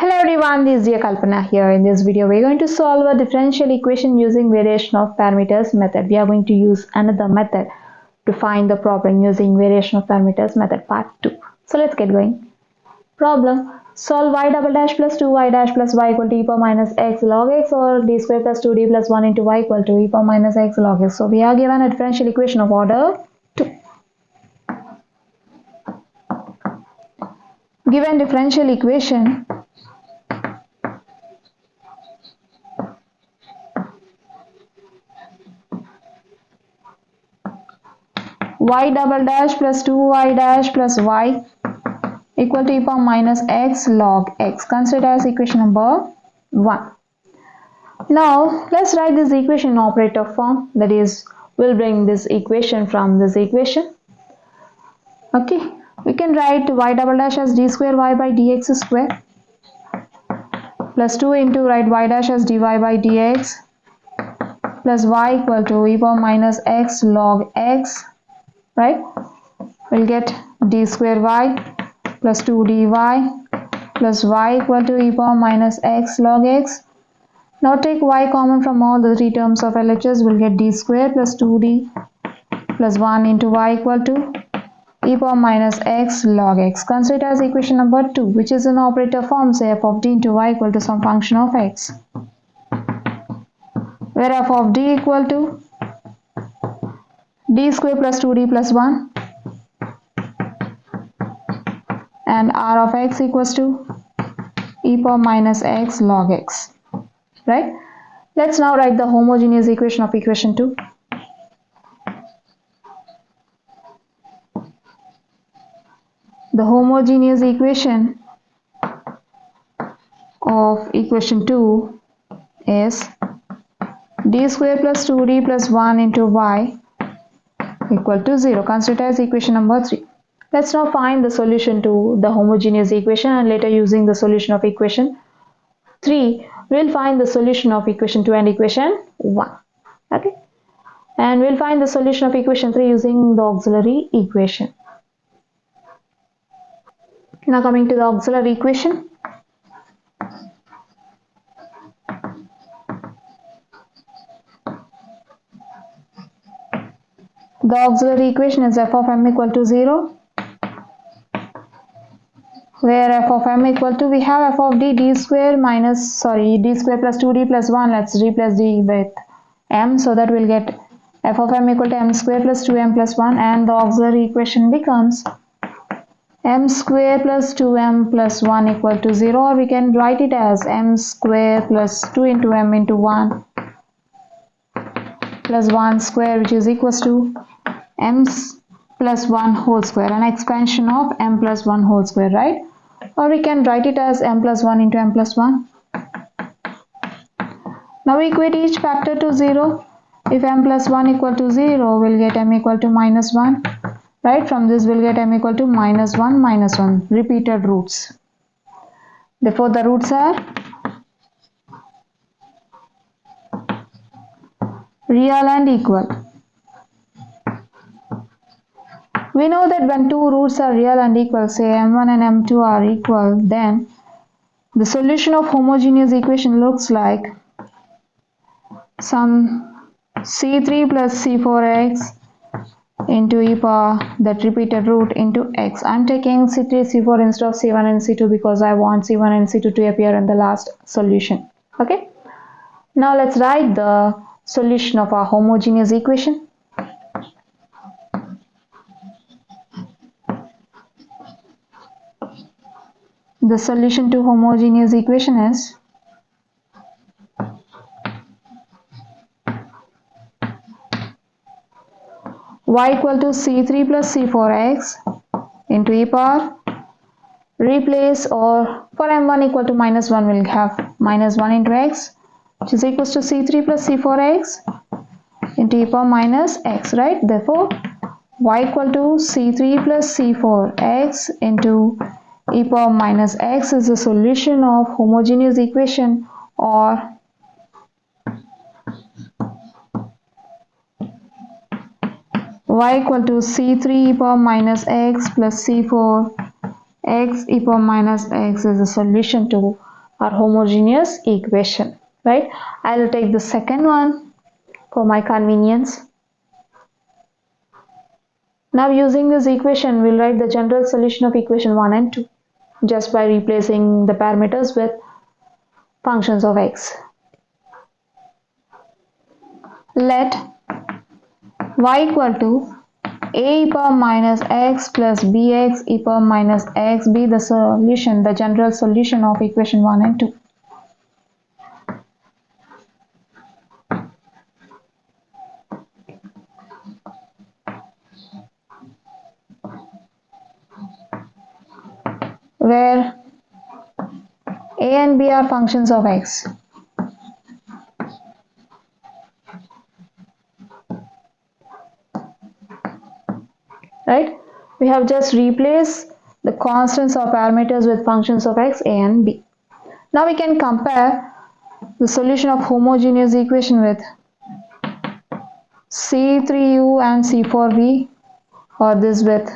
Hello everyone, this is Chinnaiah Kalpana here. In this video, we are going to solve a differential equation using variation of parameters method. We are going to use another method to find the problem using variation of parameters method part 2. So let's get going. Problem: solve y double dash plus 2y dash plus y equal to e power minus x log x or d square plus 2d plus 1 into y equal to e power minus x log x. So we are given a differential equation of order 2. Given differential equation, y double dash plus 2y dash plus y equal to e power minus x log x. Consider as equation number 1. Now let's write this equation in operator form. That is, we'll bring this equation from this equation. Okay, we can write y double dash as d square y by dx square plus 2 into write y dash as dy by dx plus y equal to e power minus x log x. Right, we'll get d square y plus 2 dy plus y equal to e power minus x log x. Now take y common from all the three terms of LHS. We'll get d square plus 2d plus 1 into y equal to e power minus x log x. Consider as equation number 2, which is in operator form. Say f of d into y equal to some function of x, where f of d equal to d square plus 2d plus 1 and r of x equals to e power minus x log x. Right? Let's now write the homogeneous equation of equation 2. The homogeneous equation of equation 2 is d square plus 2d plus 1 into y equal to 0. Consider as equation number 3. Let's now find the solution to the homogeneous equation, and later using the solution of equation 3, we'll find the solution of equation 2 and equation 1. Okay, and we'll find the solution of equation 3 using the auxiliary equation. Now coming to the auxiliary equation. The auxiliary equation is f of m equal to 0, where f of m equal to, we have f of d square d square plus 2d plus 1. Let's replace d with m, so that we'll get f of m equal to m square plus 2m plus 1, and the auxiliary equation becomes m square plus 2m plus 1 equal to 0, or we can write it as m square plus 2 into m into 1 plus 1 square, which is equals to m plus 1 whole square, an expansion of m plus 1 whole square, right? Or we can write it as m plus 1 into m plus 1. Now we equate each factor to 0. If m plus 1 equal to 0, we'll get m equal to minus 1. Right, from this we'll get m equal to minus 1, repeated roots. Therefore the roots are real and equal. We know that when two roots are real and equal, say m1 and m2 are equal, then the solution of homogeneous equation looks like some c3 plus c4x into e power that repeated root into x. I'm taking c3, c4 instead of c1 and c2 because I want c1 and c2 to appear in the last solution. Okay. Now let's write the solution of our homogeneous equation. The solution to homogeneous equation is y equal to c3 plus c4x into e power, replace, or for m1 equal to minus 1, we'll have minus 1 into x, which is equals to c3 plus c4x into e power minus x, right? Therefore y equal to c3 plus c4x into e power minus x is the solution of homogeneous equation, or y equal to c3 e power minus x plus c4 x e power minus x is a solution to our homogeneous equation, right? I will take the second one for my convenience. Now using this equation, we'll write the general solution of equation 1 and 2 just by replacing the parameters with functions of x. Let y equal to a e power minus x plus bx e power minus x be the solution, the general solution of equation 1 and 2. Where a and b are functions of x. Right? We have just replaced the constants or parameters with functions of x, a and b. Now we can compare the solution of homogeneous equation with C3u and C4v, or this with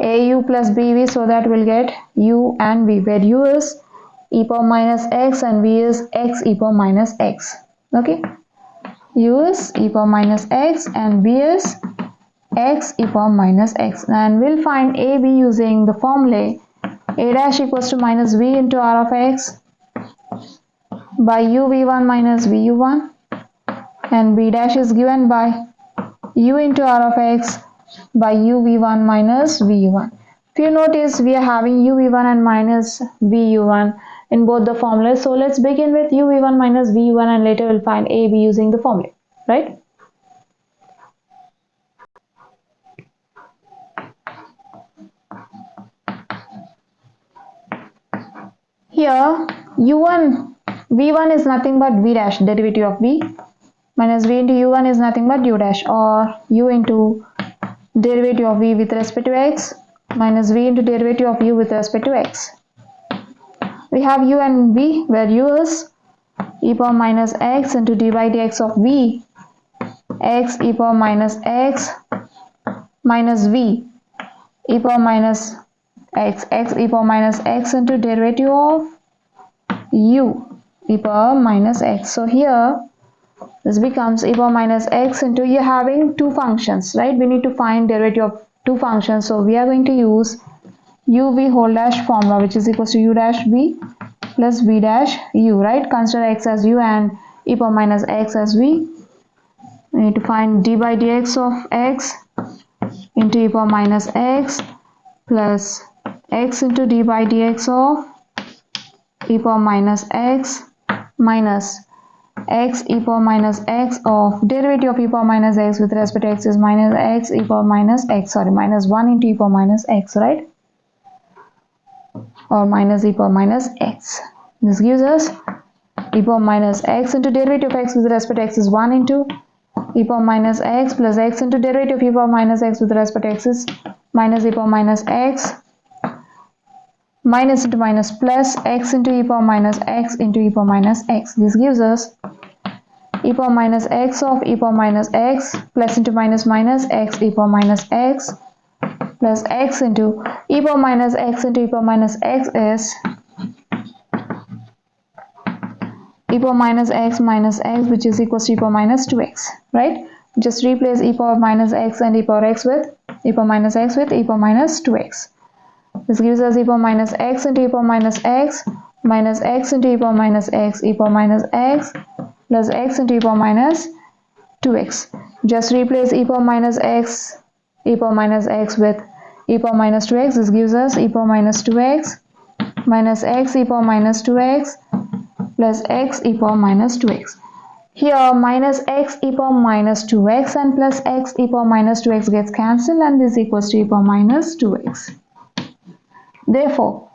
au plus bv, so that we'll get u and v, where u is e power minus x and v is x e power minus x. Okay, u is e power minus x and v is x e power minus x, and we'll find a b using the formula a dash equals to minus v into r of x by u v1 minus vu1, and b dash is given by u into r of x by u v1 minus vu1. If you notice, we are having u v1 and minus vu1 in both the formulas, so let's begin with u v1 minus vu1 and later we'll find a b using the formula, right? Here u1 v1 is nothing but v dash, derivative of v, minus v into u1 is nothing but u dash, or u into derivative of v with respect to x minus v into derivative of u with respect to x. We have u and v, where u is e power minus x into dy dx of v, x e power minus x minus v e power minus x, x e power minus x into derivative of u e power minus x. So here this becomes e power minus x into, you're having two functions, right? We need to find derivative of two functions, so we are going to use uv whole dash formula, which is equals to u dash v plus v dash u, right? Consider x as u and e power minus x as v. We need to find d by dx of x into e power minus x plus x into d by dx of e power minus x minus x e power minus x of derivative of e power minus x with respect to x is minus x e power minus x, sorry, minus 1 into e power minus x, right? Or minus e power minus x. This gives us e power minus x into derivative of x with respect to x is 1 into e power minus x plus x into derivative of e power minus x with respect to x is minus e power minus x, minus into minus plus x into e power minus x into e power minus x. This gives us e power minus x of e power minus x plus into minus minus x e power minus x plus x into e power minus x into e power minus x is e power minus x minus x, which is equals to e power minus 2x, right? Just replace e power minus x and e power x with e power minus x with e power minus 2x. This gives us e power minus x into e power minus x minus x into e power minus x e power minus x plus x into e power minus 2x. Just replace e power minus x with e power minus 2x. This gives us e power minus 2x minus x e power minus 2x plus x e power minus 2x. Here minus x e power minus 2x and plus x e power minus 2x gets cancelled, and this equals to e power minus 2x. Therefore,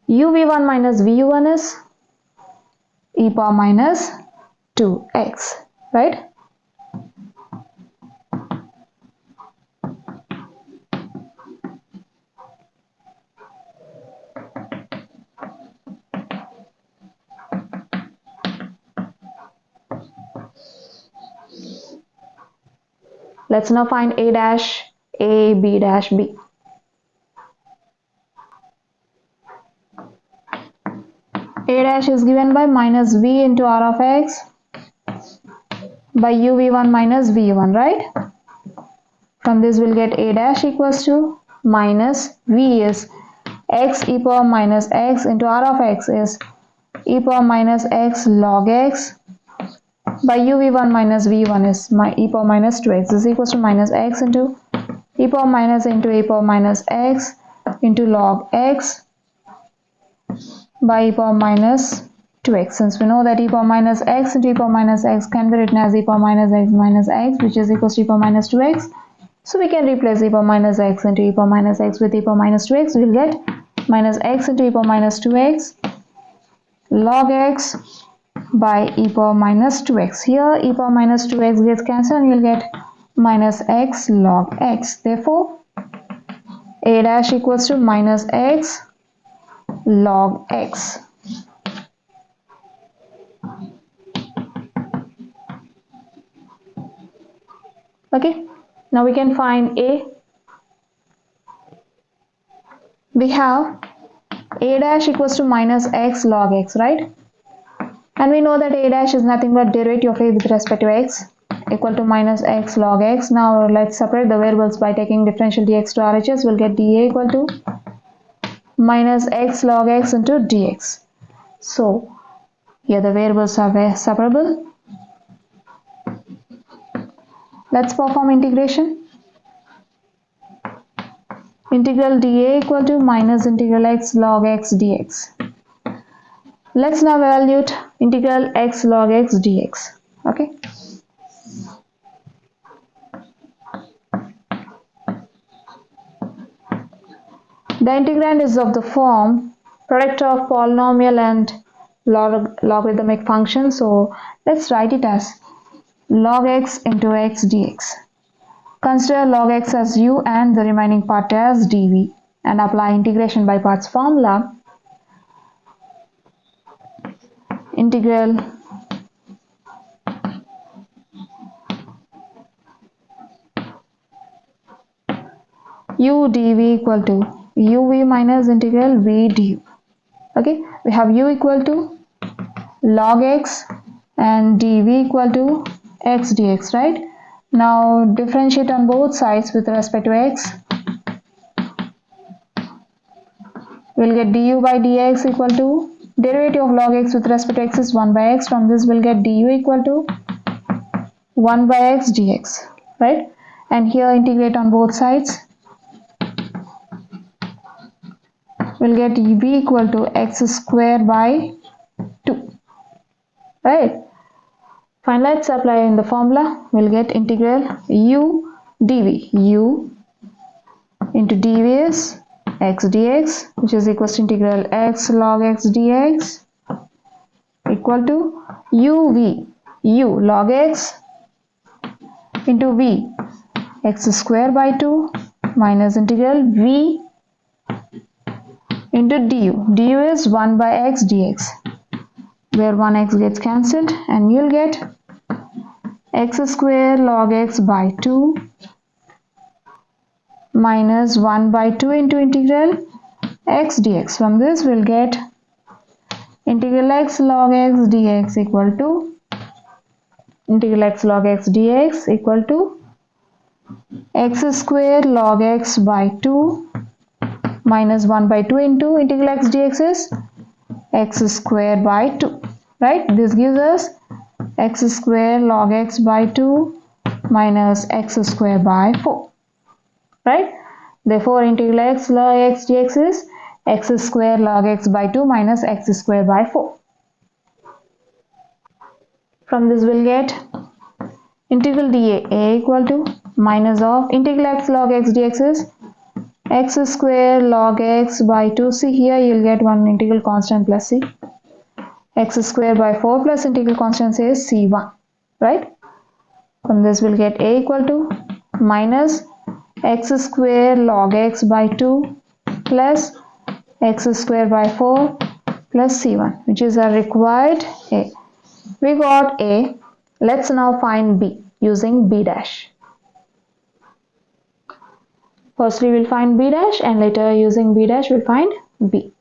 uv1 minus vu1 is e power minus 2x, right? Let's now find a dash a, b dash b. a dash is given by minus v into r of x by uv1 minus v1, right? From this we'll get a dash equals to minus v is x e power minus x into r of x is e power minus x log x by uv1 minus v1 is my e power minus 2x is equals to minus x into e power minus into e power minus x into log x by e power minus 2x. Since we know that e power minus x into e power minus x can be written as e power minus x which is equals to e power minus 2x. So we can replace e power minus x into e power minus x with e power minus 2x. We'll get minus x into e power minus 2x log x by e power minus 2x. Here e power minus 2x gets cancelled and you'll get minus x log x. Therefore, a dash equals to minus x log x. Okay, now we can find a. We have a dash equals to minus x log x, right? And we know that a dash is nothing but derivative of a with respect to x equal to minus x log x. Now let's separate the variables by taking differential dx to RHS. We'll get dA equal to minus x log x into dx. So here the variables are separable. Let's perform integration. Integral dA equal to minus integral x log x dx. Let's now evaluate integral x log x dx. Okay. The integrand is of the form product of polynomial and logarithmic function. So let's write it as log x into x dx. Consider log x as u and the remaining part as dv and apply integration by parts formula. Integral u dv equal to uv minus integral v du. Okay, we have u equal to log x and dv equal to x dx, right? Now differentiate on both sides with respect to x. We'll get du by dx equal to derivative of log x with respect to x is 1 by x. From this we'll get du equal to 1 by x dx, right? And here integrate on both sides. We'll get v equal to x square by 2, right? Fine, let's apply in the formula. We'll get integral u dv. U into dv is x dx, which is equal to integral x log x dx equal to uv, u log x into v x square by 2 minus integral v into du. Du is 1 by x dx, where 1x gets cancelled and you'll get x square log x by 2 minus 1 by 2 into integral x dx. From this we'll get integral x log x dx equal to integral x log x dx equal to x square log x by 2 minus 1 by 2 into integral x dx is x square by 2, right? This gives us x square log x by 2 minus x square by 4, right? Therefore integral x log x dx is x square log x by 2 minus x square by 4. From this we'll get integral dA equal to minus of integral x log x dx is x square log x by 2. See here you'll get one integral constant plus c. X square by 4 plus integral constant is c1, right? From this we'll get a equal to minus x square log x by 2 plus x square by 4 plus c1, which is our required a. We got a. Let's now find b using b dash. Firstly we'll find b dash and later using b dash we'll find b.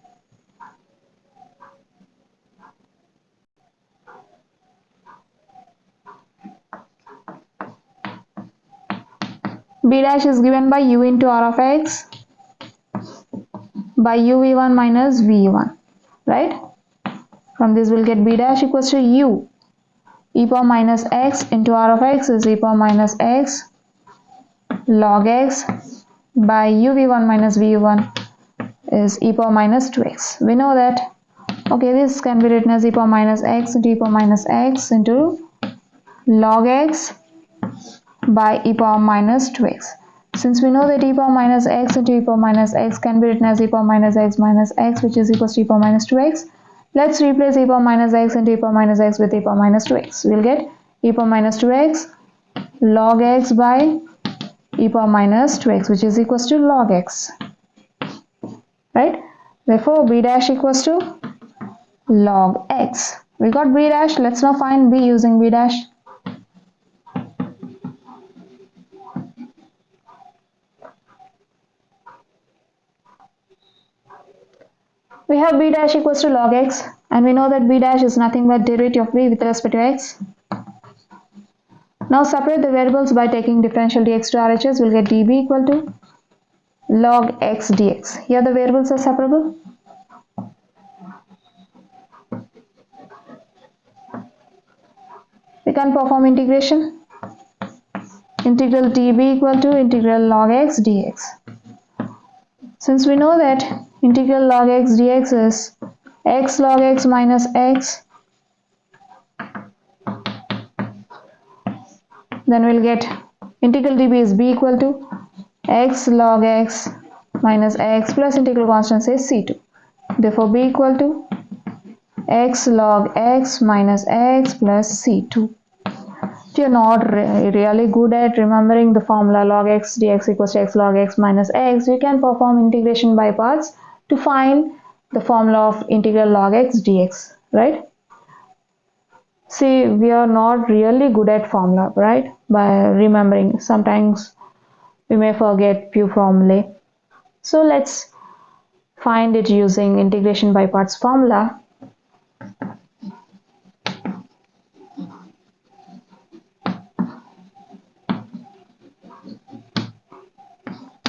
b dash is given by u into r of x by uv1 minus v1, right? From this we'll get b dash equals to u e power minus x into r of x is e power minus x log x by uv1 minus v1 is e power minus 2x. We know that, okay, this can be written as e power minus x into e power minus x into log x by e power minus 2x. Since we know that e power minus x into e power minus x can be written as e power minus x which is equals to e power minus 2x, let's replace e power minus x into e power minus x with e power minus 2x. We'll get e power minus 2x log x by e power minus 2x which is equals to log x, right? Therefore b dash equals to log x. We got b dash. Let's now find b using b dash. We have b dash equals to log x, and we know that b dash is nothing but derivative of b with respect to x. Now separate the variables by taking differential dx to RHS. We'll get db equal to log x dx. Here the variables are separable. We can perform integration. Integral db equal to integral log x dx. Since we know that integral log x dx is x log x minus x, then we'll get integral db is b equal to x log x minus x plus integral constant is c2. Therefore b equal to x log x minus x plus c2. If you're not really good at remembering the formula log x dx equals to x log x minus x, you can perform integration by parts to find the formula of integral log x dx, right? See, we are not really good at formula, right? By remembering, sometimes we may forget few formulae. So let's find it using integration by parts formula.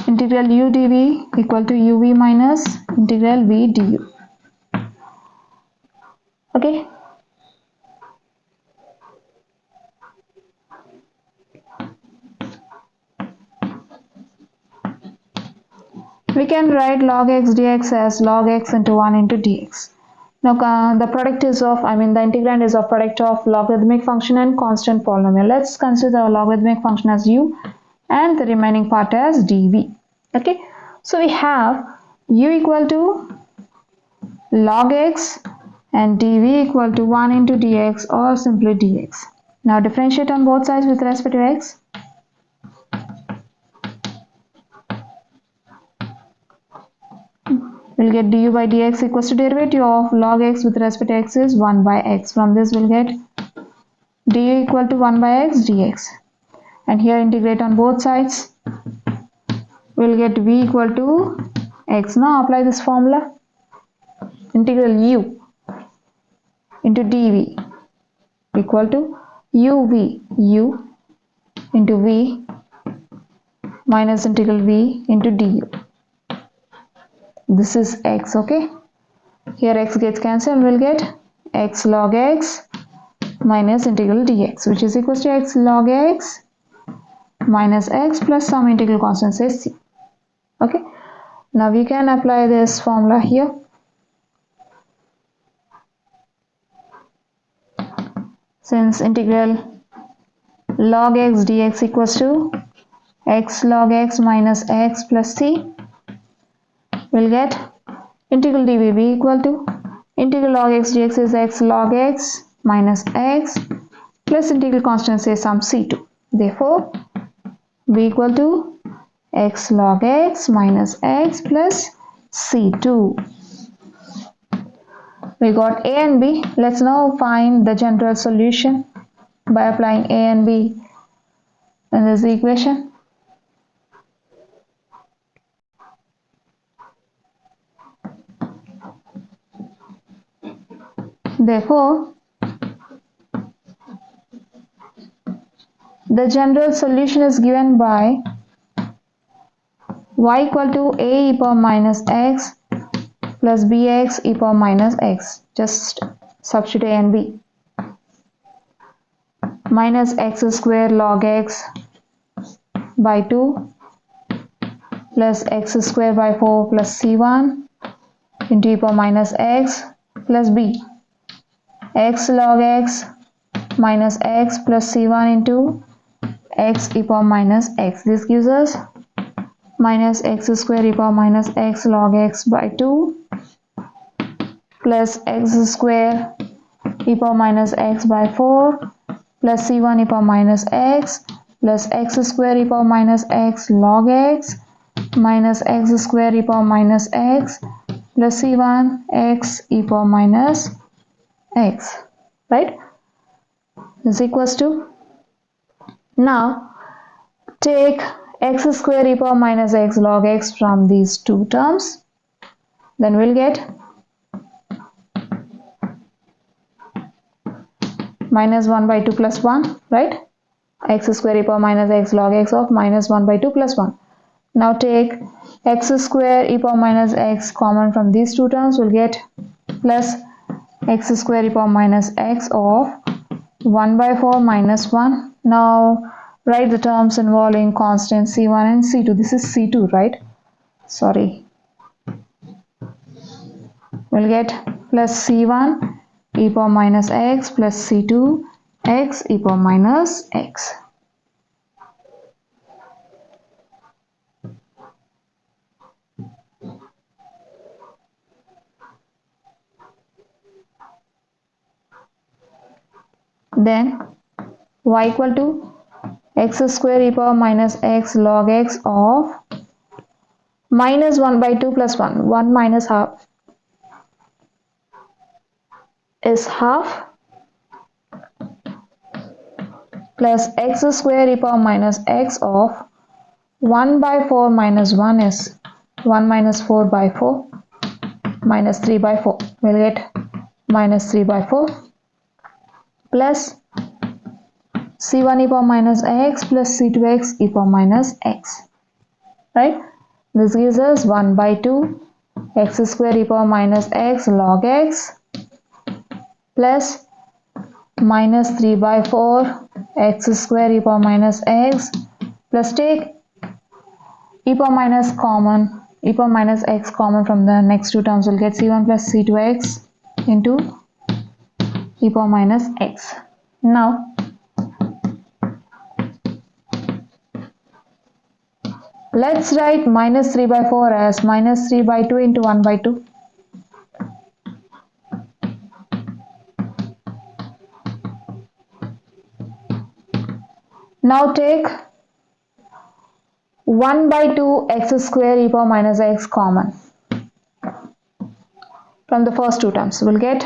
Integral u dv equal to uv minus integral v du. Okay. We can write log x dx as log x into 1 into dx. Now the product is of, the integrand is of product of logarithmic function and constant polynomial. Let's consider the logarithmic function as u and the remaining part as dv. Okay, so we have u equal to log x and dv equal to 1 into dx or simply dx. Now differentiate on both sides with respect to x. We'll get du by dx equals to derivative of log x with respect to x is 1 by x. From this we'll get du equal to 1 by x dx. And here integrate on both sides. We'll get v equal to x. Now apply this formula. Integral u into dv equal to u into v minus integral v into du. This is x, okay? Here x gets cancelled and we'll get x log x minus integral dx, which is equals to x log x minus x plus some integral constant say c. Okay, now we can apply this formula here. Since integral log x dx equals to x log x minus x plus c, we'll get integral dv equal to integral log x dx is x log x minus x plus integral constant say some c2. Therefore v equal to x log x minus x plus c2. We got a and b. Let's now find the general solution by applying a and b in this equation. Therefore, the general solution is given by y equal to a e power minus x plus bx e power minus x. Just substitute a and b. Minus x square log x by 2 plus x square by 4 plus c1 into e power minus x plus b. X log x minus x plus c1 into x e power minus x. This gives us minus x square e power minus x log x by 2 plus x square e power minus x by 4 plus c1 e power minus x plus x square e power minus x log x minus x square e power minus x plus c1 x e power minus x, right? Is equals to, now take x square e power minus x log x from these two terms, then we'll get minus 1 by 2 plus 1, right? X square e power minus x log x of minus 1 by 2 plus 1. Now take x square e power minus x common from these two terms, we'll get plus x square e power minus x of 1 by 4 minus 1. Now write the terms involving constant c1 and c2. This is c2, right? Sorry. We'll get plus c1 e power minus x plus c2 x e power minus x. Then y equal to x square e power minus x log x of minus 1 by 2 plus 1. 1 minus half is half plus x square e power minus x of 1 by 4 minus 1 is 1 minus 4 by 4 minus 3 by 4. We'll get minus 3 by 4 plus c1 e power minus x plus c2x e power minus x, right? This gives us 1 by 2 x square e power minus x log x plus minus 3 by 4 x square e power minus x plus take e power minus x common from the next two terms, will get c1 plus c2x into e power minus x. Now let's write minus 3 by 4 as minus 3 by 2 into 1 by 2. Now take 1 by 2 x square e power minus x common from the first two terms. We'll get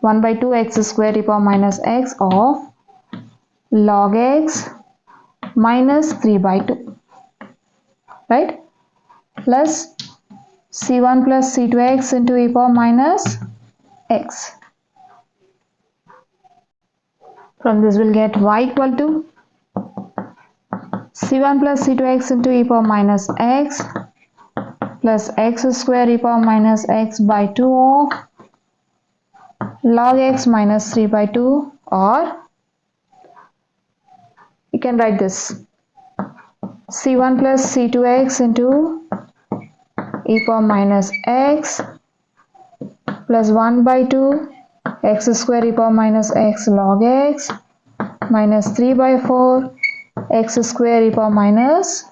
1 by 2 x square e power minus x of log x minus 3 by 2, right? Plus c1 plus c2x into e power minus x. From this we'll get y equal to c1 plus c2x into e power minus x plus x square e power minus x by 2 of log x minus 3 by 2, or you can write this c1 plus c2x into e power minus x plus 1 by 2 x square e power minus x log x minus 3 by 4 x square e power minus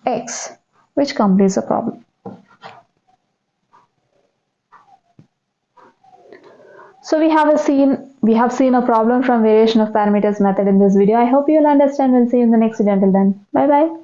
x, which completes the problem. So we have seen a problem from variation of parameters method in this video. I hope you'll understand. We'll see you in the next video. Until then, bye bye.